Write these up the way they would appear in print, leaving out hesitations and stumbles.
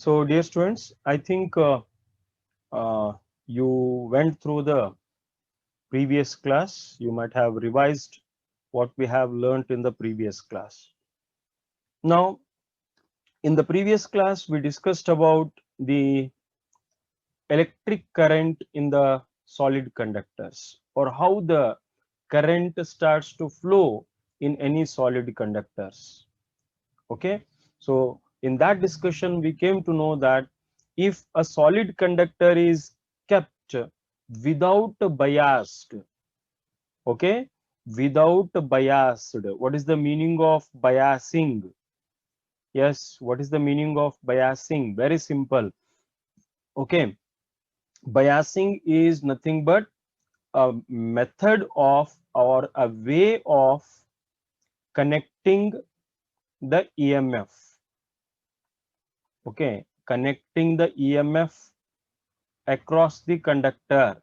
So, dear students, I think uh, you went through the previous class. You might have revised what we have learned in the previous class. Now, in the previous class, we discussed about the electric current in the solid conductors, or how the current starts to flow in any solid conductors. Okay, so in that discussion we came to know that if a solid conductor is kept without biased, okay, without biased, what is the meaning of biasing? Yes, what is the meaning of biasing? Very simple. Okay, biasing is nothing but a method of, or a way of connecting the EMF. Okay, connecting the EMF across the conductor.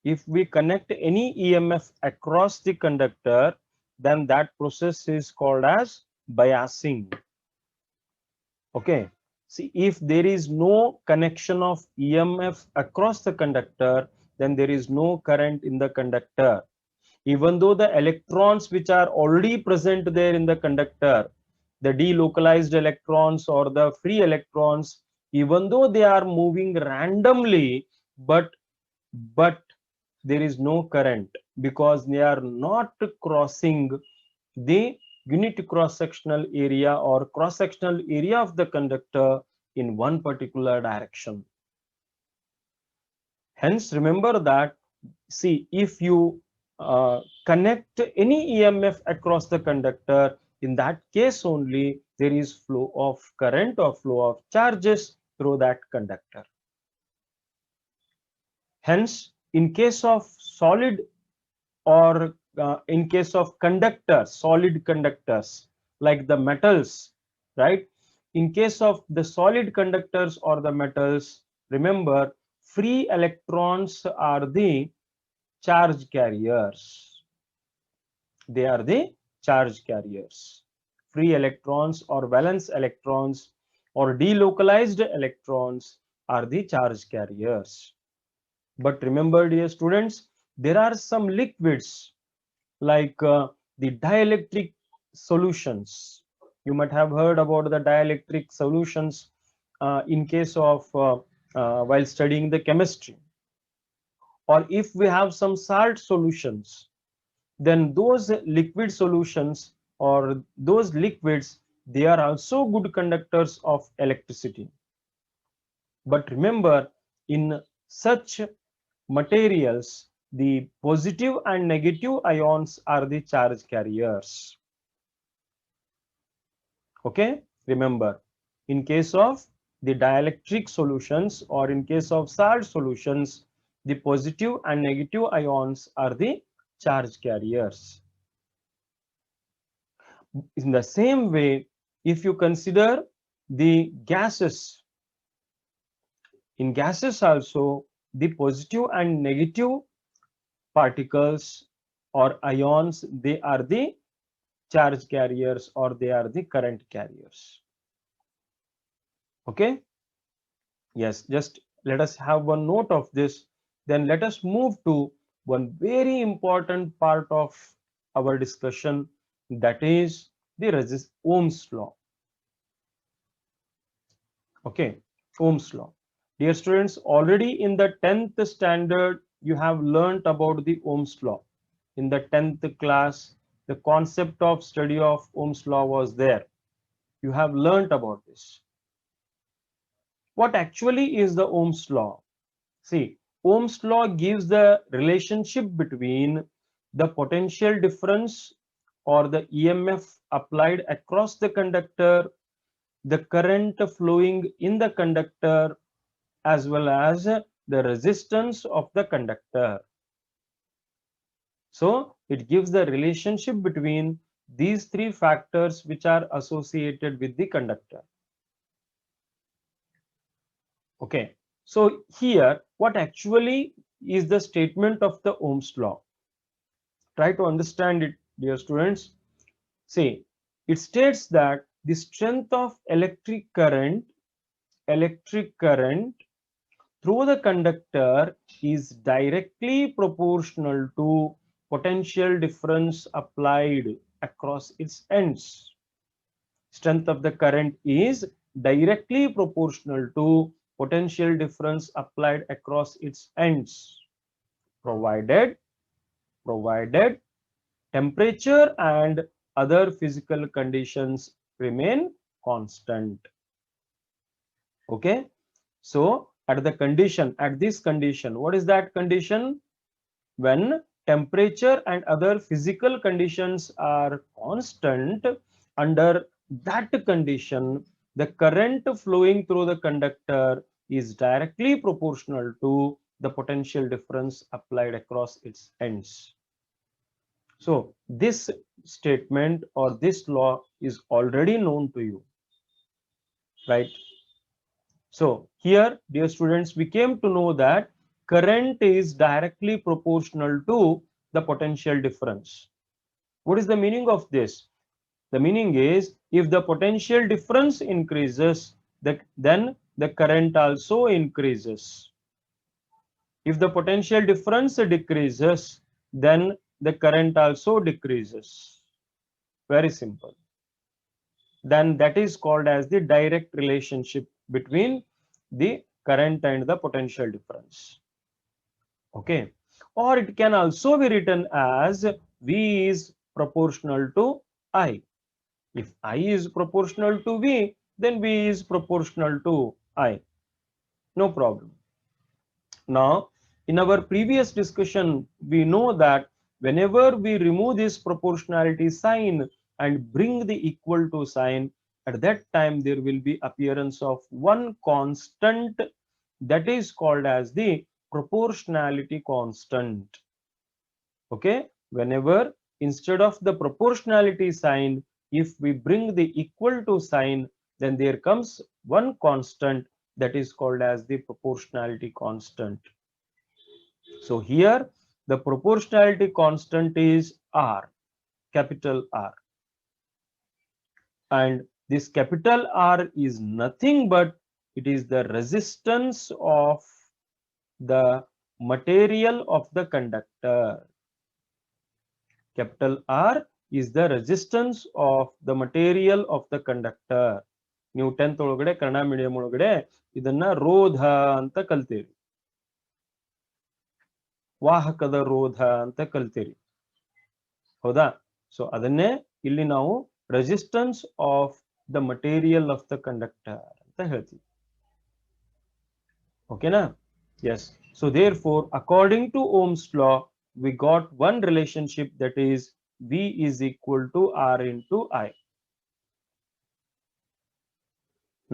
If we connect any EMF across the conductor, then that process is called as biasing. Okay, see, if there is no connection of EMF across the conductor, then there is no current in the conductor. Even though the electrons which are already present there in the conductor, the delocalized electrons or the free electrons, even though they are moving randomly, but there is no current, because they are not crossing the unit cross sectional area or cross sectional area of the conductor in one particular direction. Hence, remember that, see, if you connect any EMF across the conductor, in that case only there is flow of current or flow of charges through that conductor. Hence, in case of solid, or in case of conductors, solid conductors like the metals, right? In case of the solid conductors or the metals, remember, free electrons are the charge carriers. They are the charge carriers. Free electrons or valence electrons or delocalized electrons are the charge carriers. But remember, dear students, there are some liquids like the dielectric solutions. You might have heard about the dielectric solutions in case of while studying the chemistry. Or if we have some salt solutions, then those liquid solutions or those liquids, they are also good conductors of electricity. But remember, in such materials, the positive and negative ions are the charge carriers. Okay, remember, in case of the dielectric solutions or in case of salt solutions, the positive and negative ions are the charge carriers. In the same way, if you consider the gases, in gases also, the positive and negative particles or ions, they are the charge carriers or they are the current carriers. Okay, yes, just let us have one note of this. Then let us move to one very important part of our discussion, that is the Ohm's law. Okay, Ohm's law. Dear students, already in the 10th standard, you have learnt about the Ohm's law. In the 10th class, the concept of study of Ohm's law was there. You have learnt about this. What actually is the Ohm's law? See, Ohm's law gives the relationship between the potential difference or the EMF applied across the conductor, the current flowing in the conductor, as well as the resistance of the conductor. So it gives the relationship between these three factors which are associated with the conductor. Okay, so here what actually is the statement of the Ohm's law? Try to understand it, dear students. See, it states that the strength of electric current electric current through the conductor is directly proportional to potential difference applied across its ends. Strength of the current is directly proportional to potential difference applied across its ends, provided temperature and other physical conditions remain constant. Okay, so at this condition, what is that condition? When temperature and other physical conditions are constant, under that condition, the current flowing through the conductor is directly proportional to the potential difference applied across its ends. So this statement or this law is already known to you, right? So here, dear students, we came to know that current is directly proportional to the potential difference. What is the meaning of this? The meaning is, if the potential difference increases, then the current also increases. If the potential difference decreases, then the current also decreases. Very simple. Then that is called as the direct relationship between the current and the potential difference. Okay, or it can also be written as V is proportional to I. If I is proportional to V, then V is proportional to I. No problem. Now, in our previous discussion, we know that whenever we remove this proportionality sign and bring the equal to sign, at that time there will be appearance of one constant that is called as the proportionality constant. Okay, whenever instead of the proportionality sign, if we bring the equal to sign, then there comes one constant that is called as the proportionality constant. So here the proportionality constant is R, capital R, and this capital R is nothing but it is the resistance of the material of the conductor. Capital R is the resistance of the material of the conductor. ನೀವು 10th ಒಳಗಡೆ Kannada medium ಒಳಗಡೆ ಇದನ್ನ ರೋಧ ಅಂತ ಕಲ್ತೀರಿ, ವಾಹಕದ ರೋಧ ಅಂತ ಕಲ್ತೀರಿ, ಹೌದಾ? So ಅದನ್ನೇ ಇಲ್ಲಿ ನಾವು resistance of the material of the conductor ಅಂತ ಹೇಳ್ತೀವಿ. ಓಕೆನಾ? Yes. So therefore, according to Ohm's law, we got one relationship, that is V is equal to R into I.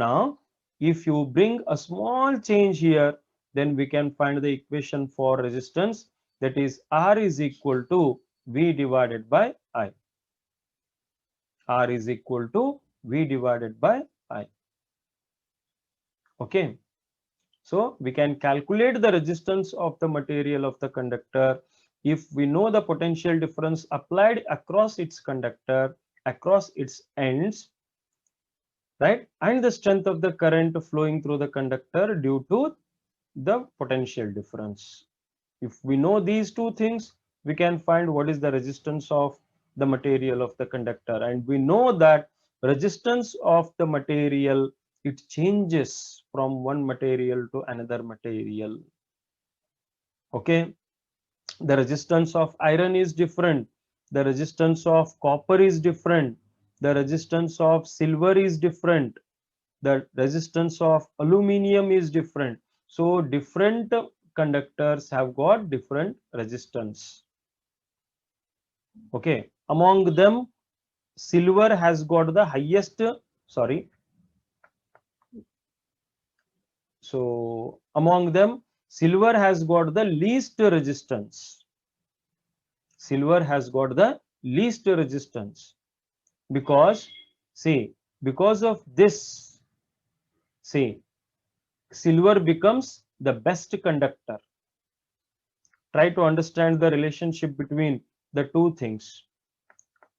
Now, if you bring a small change here, then we can find the equation for resistance, that is R is equal to V divided by I. R is equal to V divided by I. Okay. So we can calculate the resistance of the material of the conductor if we know the potential difference applied across its conductor, across its ends, right? And the strength of the current flowing through the conductor due to the potential difference. If we know these two things, we can find what is the resistance of the material of the conductor. And we know that resistance of the material, it changes from one material to another material. Okay, the resistance of iron is different, the resistance of copper is different, the resistance of silver is different, the resistance of aluminum is different. So different conductors have got different resistance. Okay, among them silver has got the highest, so among them silver has got the least resistance. Silver has got the least resistance because, see, because of this, see, silver becomes the best conductor. Try to understand the relationship between the two things.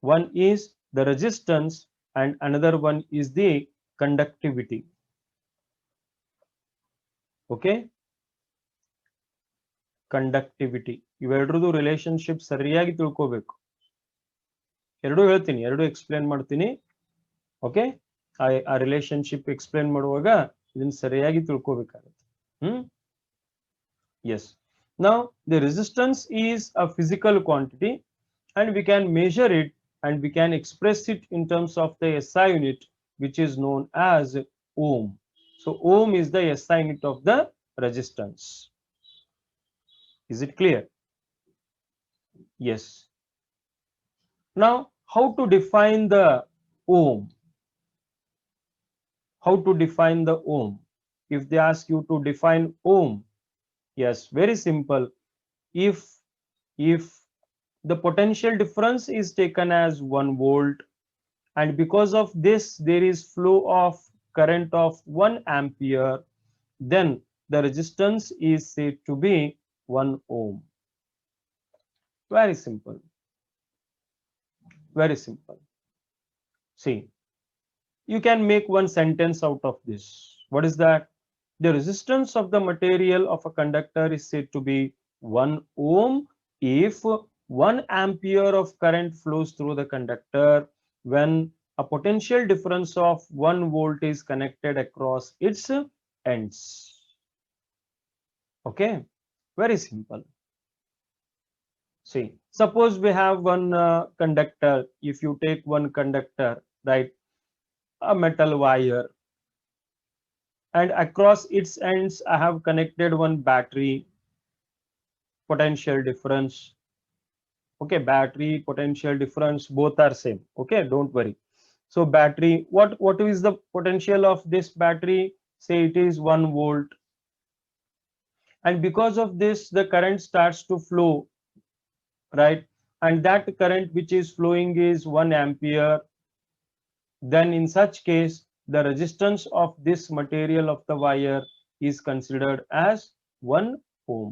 One is the resistance and another one is the conductivity. Okay, conductivity ಇವೆರಡರದು relationship ಸರಿಯಾಗಿ ತಿಳ್ಕೋಬೇಕು. ಎರಡು ಹೇಳ್ತೀನಿ, ಎರಡು explain ಮಾಡ್ತೀನಿ. Okay, ಆ relationship explain ಮಾಡುವಾಗ ಇದನ್ನ ಸರಿಯಾಗಿ ತಿಳ್ಕೋಬೇಕಾಗುತ್ತೆ. Yes. Now the resistance is a physical quantity and we can measure it and we can express it in terms of the SI unit, which is known as ohm. So ohm is the SI unit of the resistance. Is it clear? Yes. Now how to define the ohm? How to define the ohm? If they ask you to define ohm, yes, very simple. If the potential difference is taken as 1 volt and because of this there is flow of current of 1 ampere, then the resistance is said to be 1 ohm. Very simple, very simple. See, you can make one sentence out of this. What is that? The resistance of the material of a conductor is said to be 1 ohm if 1 ampere of current flows through the conductor when a potential difference of 1 volt is connected across its ends. Okay, very simple. See, suppose we have one conductor. If you take one conductor, right, a metal wire, and across its ends I have connected one battery. Potential difference, okay, battery potential difference both are same. Okay, don't worry. So battery, what is the potential of this battery? Say it is 1 volt, and because of this the current starts to flow, right, and that current which is flowing is 1 ampere. Then in such case the resistance of this material of the wire is considered as 1 ohm.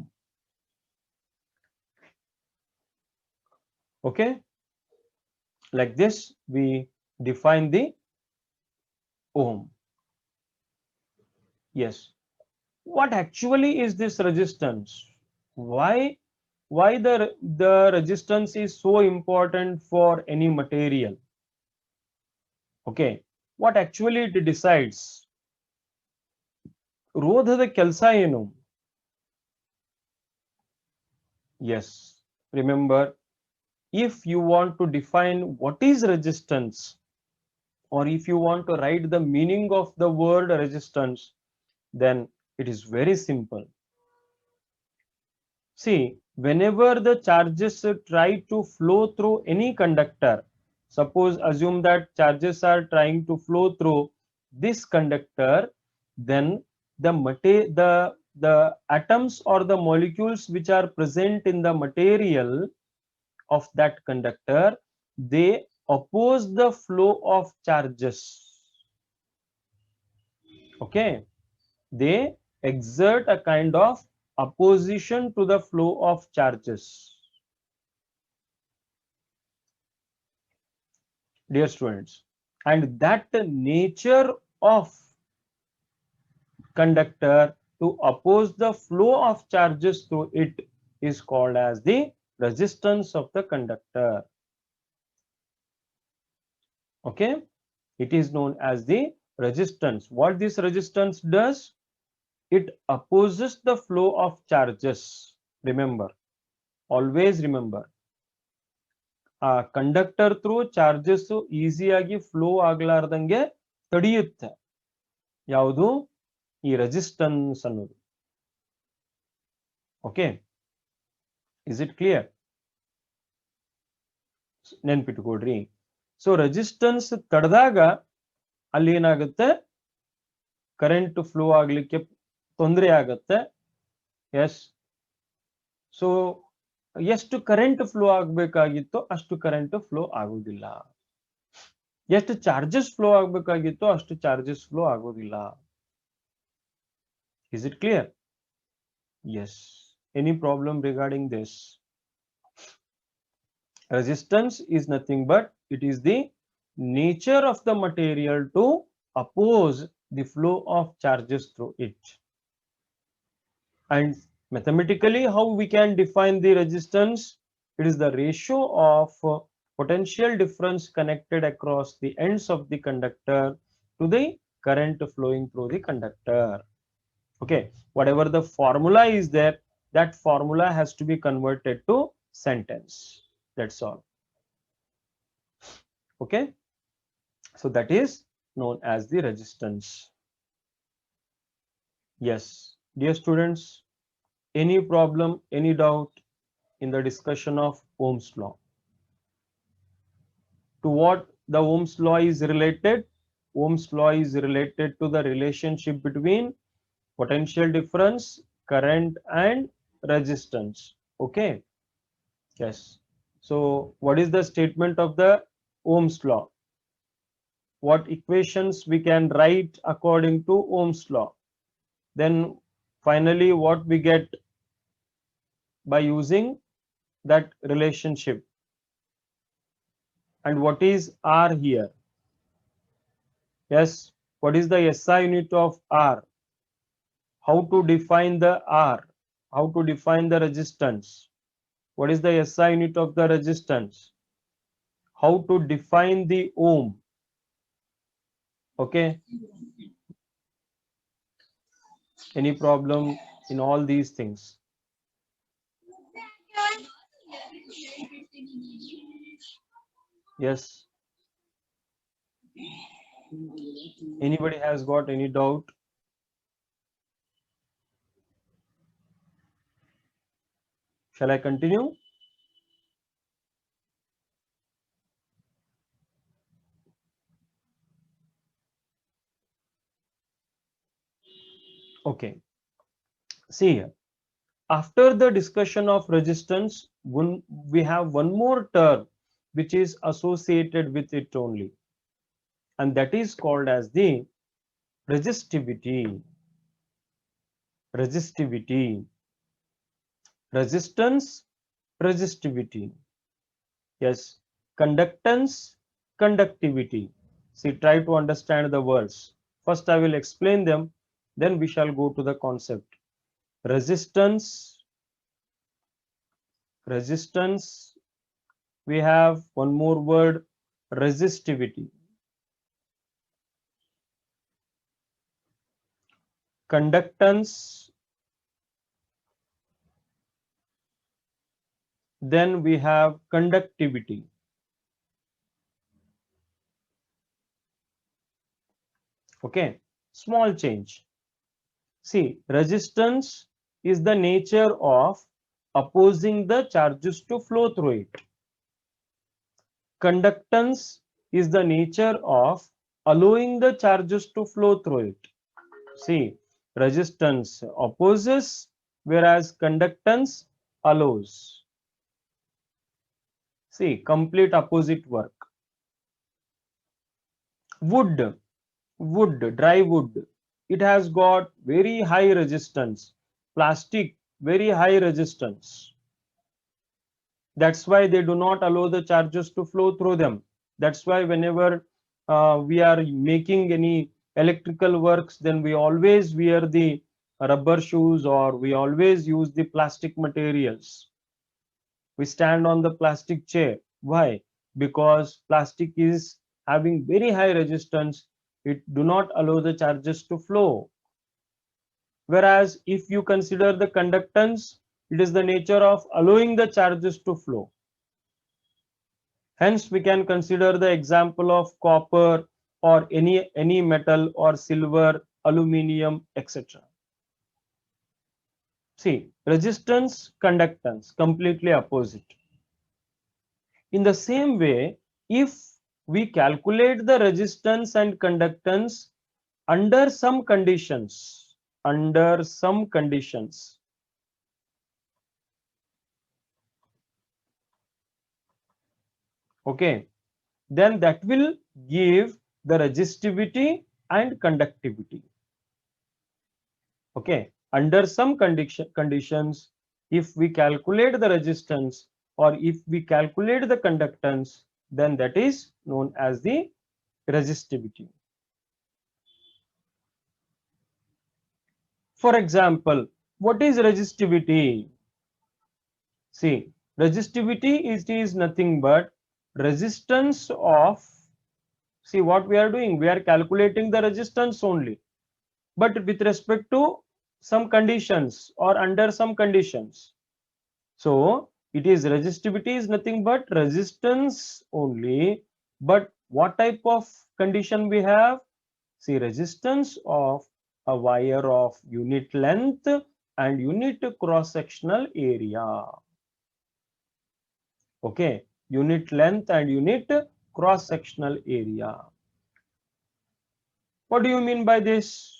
Okay, like this we define the ohm. Yes. What actually is this resistance? Why the resistance is so important for any material? Okay, what actually it decides? ರೋಧದ ಕೆಲಸ ಏನು? Yes, remember, if you want to define what is resistance, or if you want to write the meaning of the word resistance, then it is very simple. See, whenever the charges try to flow through any conductor, suppose assume that charges are trying to flow through this conductor, then the atoms or the molecules which are present in the material of that conductor, they oppose the flow of charges. Okay, they exert a kind of opposition to the flow of charges. Dear students, and that nature of conductor to oppose the flow of charges through it is called as the resistance of the conductor. Okay, it is known as the resistance. What this resistance does? It opposes the flow of charges. Remember, always remember, conductor through charges ಈಸಿಯಾಗಿ flow ಆಗ್ಲಾರ್ದಂಗೆ ತಡೆಯುತ್ತೆ. ಯಾವುದು? ಈ resistance ಅನ್ನೋದು. Okay, is it clear? ನೆನ್ಪಿಟ್ಕೊಡ್ರಿ. So resistance ತಡೆದಾಗ ಅಲ್ಲಿ ಏನಾಗುತ್ತೆ? ಕರೆಂಟ್ ಫ್ಲೋ ಆಗ್ಲಿಕ್ಕೆ ತೊಂದರೆ ಆಗತ್ತೆ. ಎಸ್, ಸೊ ಎಷ್ಟು ಕರೆಂಟ್ ಫ್ಲೋ ಆಗಬೇಕಾಗಿತ್ತೋ ಅಷ್ಟು ಕರೆಂಟ್ ಫ್ಲೋ ಆಗೋದಿಲ್ಲ. ಎಷ್ಟು ಚಾರ್ಜಸ್ ಫ್ಲೋ ಆಗಬೇಕಾಗಿತ್ತೋ ಅಷ್ಟು ಚಾರ್ಜಸ್ ಫ್ಲೋ ಆಗೋದಿಲ್ಲ. Is it clear? Yes. Any problem regarding this? Resistance is nothing but it is the nature of the material to oppose the flow of charges through it. And mathematically, how we can define the resistance? It is the ratio of potential difference connected across the ends of the conductor to the current flowing through the conductor. Okay, whatever the formula is there, that formula has to be converted to sentence. That's all. Okay, so that is known as the resistance. Yes, dear students, any problem, any doubt in the discussion of Ohm's law? To what the Ohm's law is related? Ohm's law is related to the relationship between potential difference, current and resistance. Okay. Yes. So what is the statement of the Ohm's law? What equations we can write according to Ohm's law? Then finally what we get by using that relationship? And what is R here? Yes, what is the SI unit of R? How to define the R? How to define the resistance? What is the SI unit of the resistance? How to define the ohm? Okay. Any problem in all these things? Yes. Anybody has got any doubt? Shall I continue? Okay. See here. After the discussion of resistance, we have one more term which is associated with it only, and that is called as the resistivity. Resistivity. Resistance, resistivity. Yes. Conductance, conductivity. See, try to understand the words. First, I will explain them, then we shall go to the concept. Resistance, resistance. We have one more word, resistivity. Conductance. Then we have conductivity. Okay, small change. See, resistance is the nature of opposing the charges to flow through it. Conductance is the nature of allowing the charges to flow through it. See, resistance opposes, whereas conductance allows. See, complete opposite work. Wood, dry wood, it has got very high resistance. Plastic, very high resistance. That's why they do not allow the charges to flow through them. That's why whenever we are making any electrical works, then we always wear the rubber shoes, or we always use the plastic materials. We stand on the plastic chair. Why? Because plastic is having very high resistance. It do not allow the charges to flow. Whereas if you consider the conductance, it is the nature of allowing the charges to flow. Hence, we can consider the example of copper or any metal or silver, aluminium, etc. See, resistance, conductance, completely opposite. In the same way, if we calculate the resistance and conductance under some conditions, okay, then that will give the resistivity and conductivity. Okay, under some conditions, if we calculate the resistance or if we calculate the conductance, then that is known as the resistivity. For example, What is resistivity? See, resistivity is nothing but resistance of, see what we are doing, we are calculating the resistance only, but with respect to some conditions or under some conditions. So it is resistivity is nothing but resistance only, but what type of condition we have? See, resistance of a wire of unit length and unit cross sectional area. Okay, unit length and unit cross sectional area. What do you mean by this?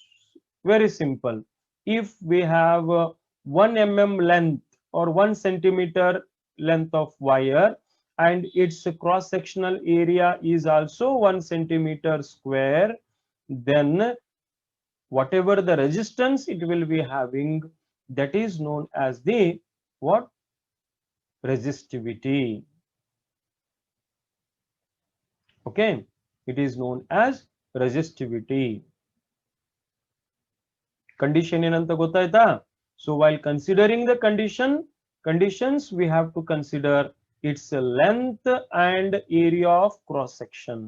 Very simple. If we have 1 mm length or 1 centimeter length of wire and its cross sectional area is also 1 centimeter square, then whatever the resistance it will be having, that is known as the what? Resistivity. Okay, it is known as resistivity. Condition ಏನಂತ ಗೊತ್ತಾಯ್ತಾ? So while considering the conditions, we have to consider its length and area of cross section.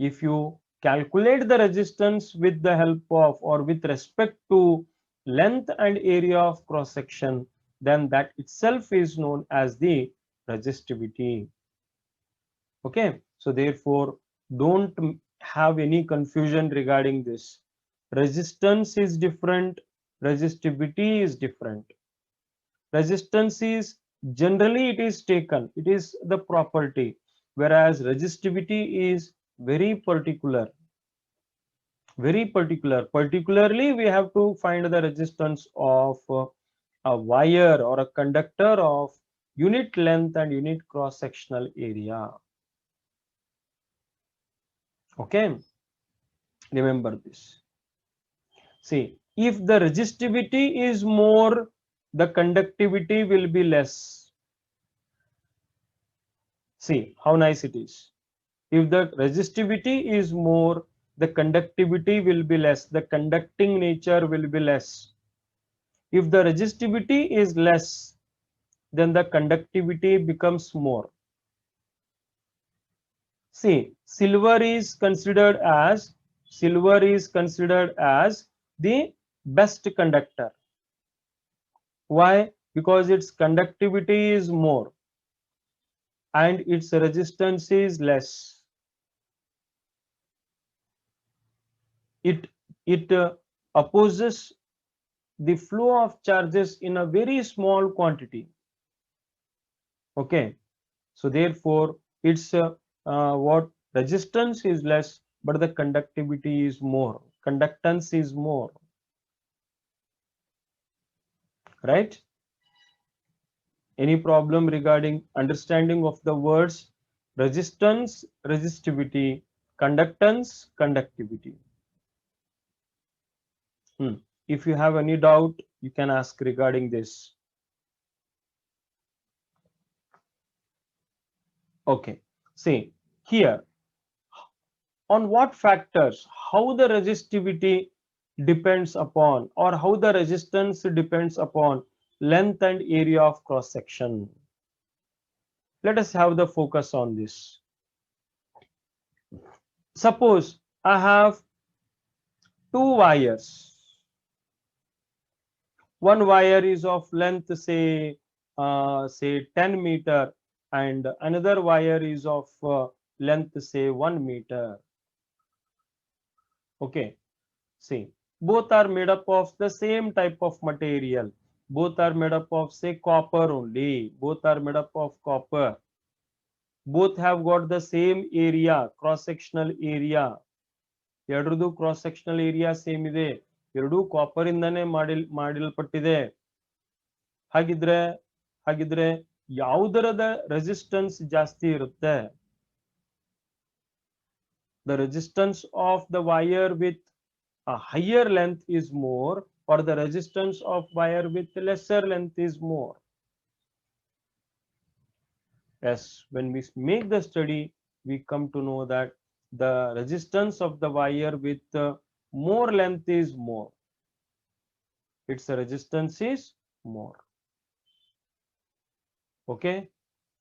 If you calculate the resistance with the help of or with respect to length and area of cross section, then that itself is known as the resistivity. Okay, so therefore don't have any confusion regarding this. Resistance is different, resistivity is different. Resistance is generally it is taken, it is the property, whereas resistivity is very particular. Very particular. Particularly we have to find the resistance of a wire or a conductor of unit length and unit cross sectional area. Okay, remember this. See, if the resistivity is more, the conductivity will be less. See how nice it is. If the resistivity is more, the conductivity will be less, the conducting nature will be less. If the resistivity is less, then the conductivity becomes more. See, silver is considered as the best conductor. Why? Because its conductivity is more and its resistance is less. It opposes the flow of charges in a very small quantity. Okay, so therefore its what resistance is less, but the conductivity is more, conductance is more, right? Any problem regarding understanding of the words resistance, resistivity, conductance, conductivity? If you have any doubt, you can ask regarding this. Okay, see here, on what factors, how the resistivity depends upon, or how the resistance depends upon length and area of cross section. Let us have the focus on this. Suppose I have two wires. One wire is of length say 10 meter and another wire is of length say 1 meter. Okay, see, both are made up of the same type of material. Both are made up of say copper only. Both are made up of copper. Both have got the same area, cross sectional area. ಎರಡರದು cross sectional area same ಇದೆ, ಎರಡೂ copper ಇಂದಾನೆ ಮಾಡಲ್ಪಟ್ಟಿದೆ. ಹಾಗಿದ್ರೆ ಯಾವುದರದ resistance ಜಾಸ್ತಿ ಇರುತ್ತೆ? The resistance of the wire with a higher length is more, or the resistance of wire with lesser length is more? Yes, when we make the study, we come to know that the resistance of the wire with more length is more. its resistance is more. Okay,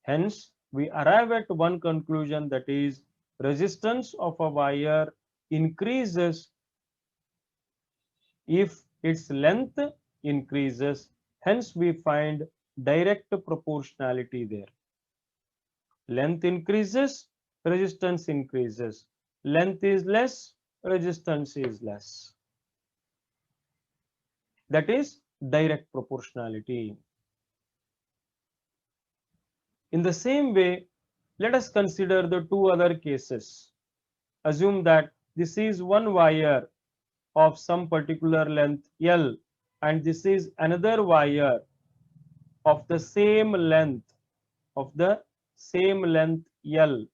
hence we arrive at one conclusion, that is resistance of a wire increases if its length increases. Hence we find direct proportionality there. Length increases, resistance increases. Length is less, resistance is less. That is direct proportionality. In the same way, let us consider the two other cases. Assume that this is one wire of some particular length L, and this is another wire of the same length L,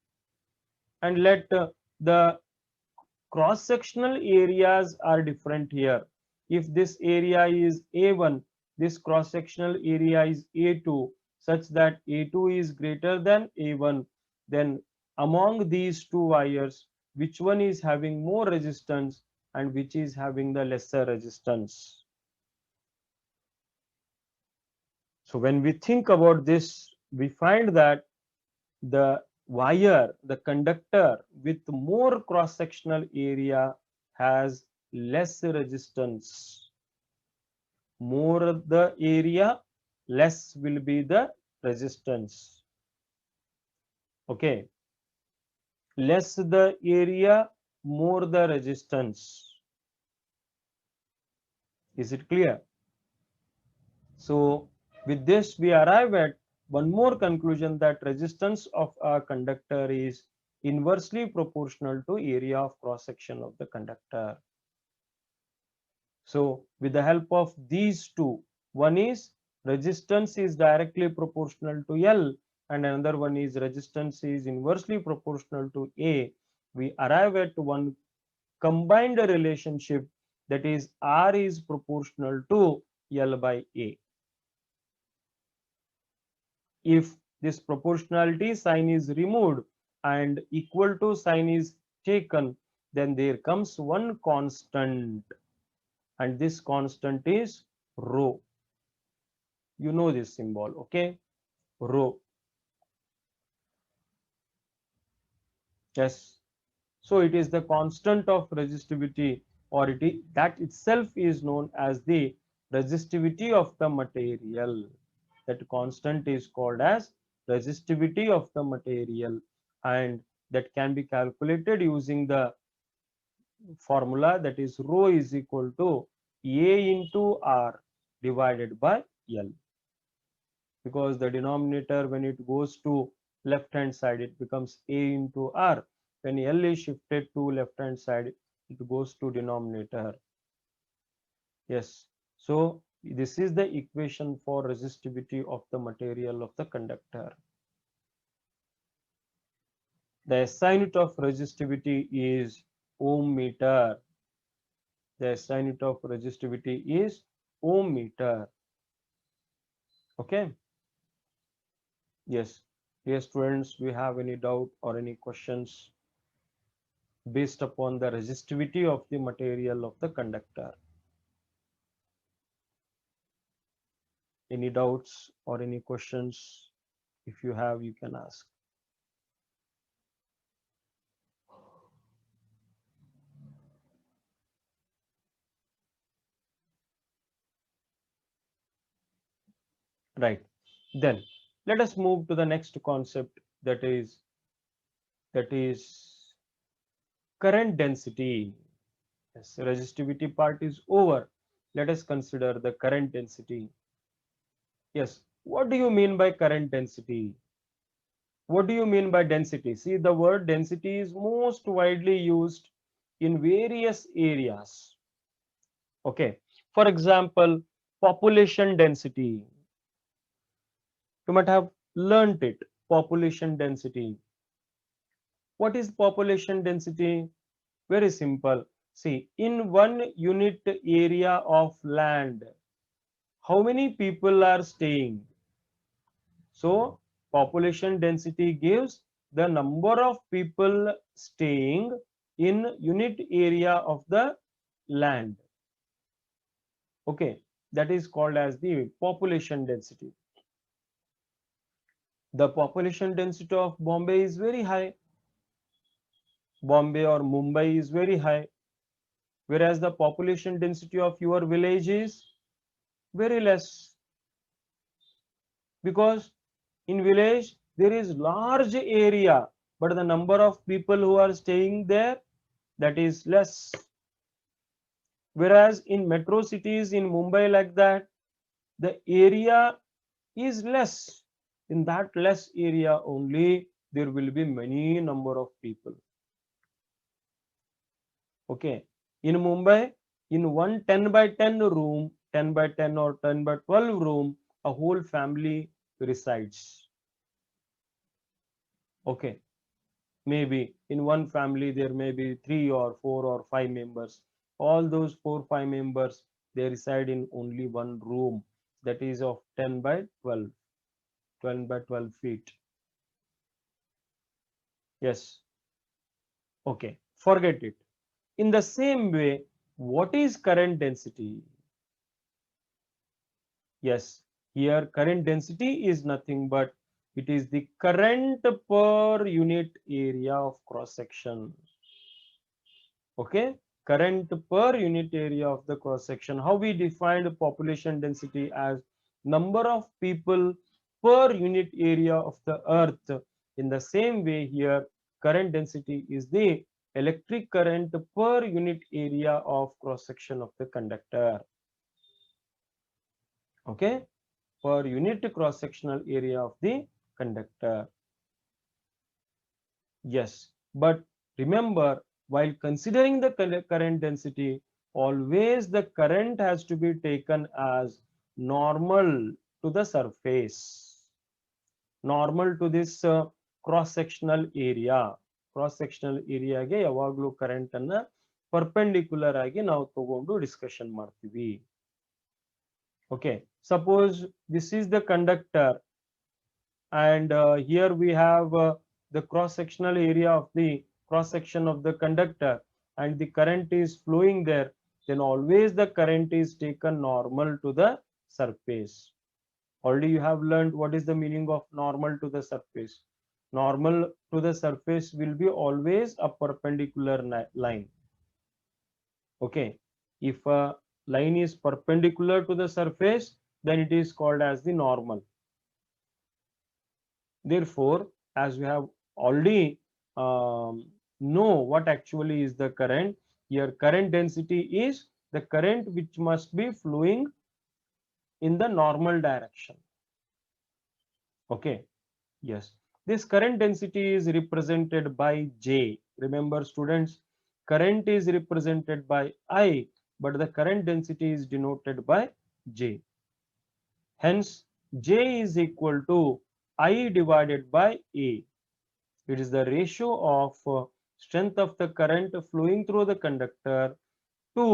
and let the cross sectional areas are different here. If this area is A1, this cross sectional area is A2, such that A2 is greater than A1, then among these two wires, which one is having more resistance and which is having the lesser resistance? So when we think about this, we find that the wire, the conductor with more cross-sectional area has less resistance. More the area, less will be the resistance. Okay. Less the area, more the resistance. Is it clear? So with this we arrive at one more conclusion, that resistance of a conductor is inversely proportional to area of cross section of the conductor. So with the help of these two, one is resistance is directly proportional to L, and another one is resistance is inversely proportional to A, we arrive at one combined relationship, that is R is proportional to L by A. If this proportionality sign is removed and equal to sign is taken, then there comes one constant, and this constant is rho. You know this symbol, okay? Rho. Yes. So it is the constant of resistivity, or that itself is known as the resistivity of the material. That constant is called as resistivity of the material, and that can be calculated using the formula, that is rho is equal to A into R divided by L, because the denominator, when it goes to left hand side, it becomes A into R. When L is shifted to left hand side, it goes to denominator. Yes, so this is the equation for resistivity of the material of the conductor. The SI unit of resistivity is ohm meter. The SI unit of resistivity is ohm meter. Okay. Yes. Dear students, do you have any doubt or any questions based upon the resistivity of the material of the conductor? Any doubts or any questions? If you have, you can ask. Right. Then let us move to the next concept, that is current density. Yes, resistivity part is over. Let us consider the current density. Yes, what do you mean by current density? What do you mean by density? See, the word density is most widely used in various areas. Okay, for example, population density. You might have learnt it. Population density. What is population density? Very simple. See, in 1 unit area of land, how many people are staying? So population density gives the number of people staying in unit area of the land. Okay. that is called as the population density. The population density of Bombay is very high. Bombay or Mumbai is very high, whereas the population density of your village is very less, because in village there is large area, but the number of people who are staying there, that is less. Whereas in metro cities in Mumbai, like that, the area is less. In that less area only there will be many number of people. Okay, in Mumbai, in one 10 by 10 room, 10 by 10 or 10 by 12 room, a whole family resides. Okay, maybe in one family there may be 3 or 4 or 5 members. All those 4 5 members, they reside in only one room, that is of 10 by 12, 12 by 12 feet. Yes. Okay, forget it. In the same way, what is current density? Yes, here current density is nothing but it is the current per unit area of cross section. Okay, current per unit area of the cross section. How we defined population density as number of people per unit area of the earth. In the same way here, current density is the electric current per unit area of cross section of the conductor. Okay, per unit cross sectional area of the conductor. Yes, but remember, while considering the current density, always the current has to be taken as normal to the surface, normal to this cross sectional area. Cross sectional area ಗೆ ಯಾವಾಗಲೂ current ಅನ್ನ perpendicular ಆಗಿ ನಾವು ತಗೊಂಡು discussion ಮಾಡ್ತೀವಿ. Okay, suppose this is the conductor, and here we have the cross sectional area of the cross section of the conductor, and the current is flowing there. Then always the current is taken normal to the surface. Already you have learned what is the meaning of normal to the surface. Normal to the surface will be always a perpendicular line. Okay, if a line is perpendicular to the surface, then it is called as the normal. Therefore, as we have already know what actually is the current, here current density is the current which must be flowing in the normal direction. Okay, yes, this current density is represented by J. Remember students, current is represented by I, but the current density is denoted by J. Hence J is equal to I divided by A. It is the ratio of strength of the current flowing through the conductor to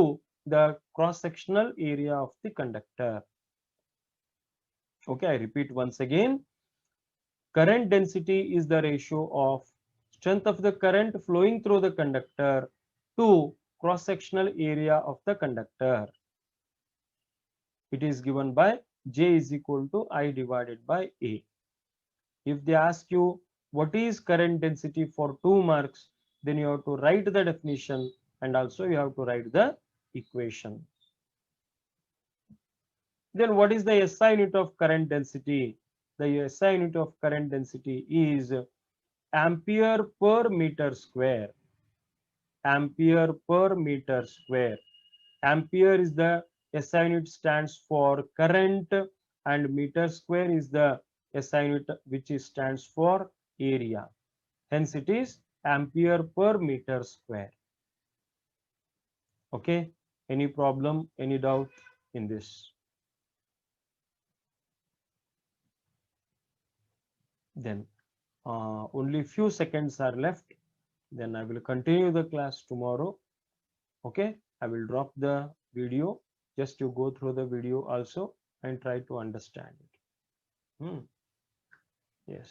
the cross sectional area of the conductor. Okay, I repeat once again. Current density is the ratio of strength of the current flowing through the conductor to cross sectional area of the conductor. It is given by J is equal to I divided by A. If they ask you what is current density for 2 marks, then you have to write the definition and also you have to write the equation. Then what is the SI unit of current density? The SI unit of current density is ampere per meter square. Ampere per meter square. Ampere is the SI unit, stands for current, and meter square is the SI unit which stands for area. Hence it is ampere per meter square. Okay, any problem, any doubt in this? Then only few seconds are left, then I will continue the class tomorrow. Okay, I will drop the video, just to go through the video also and try to understand it. Yes.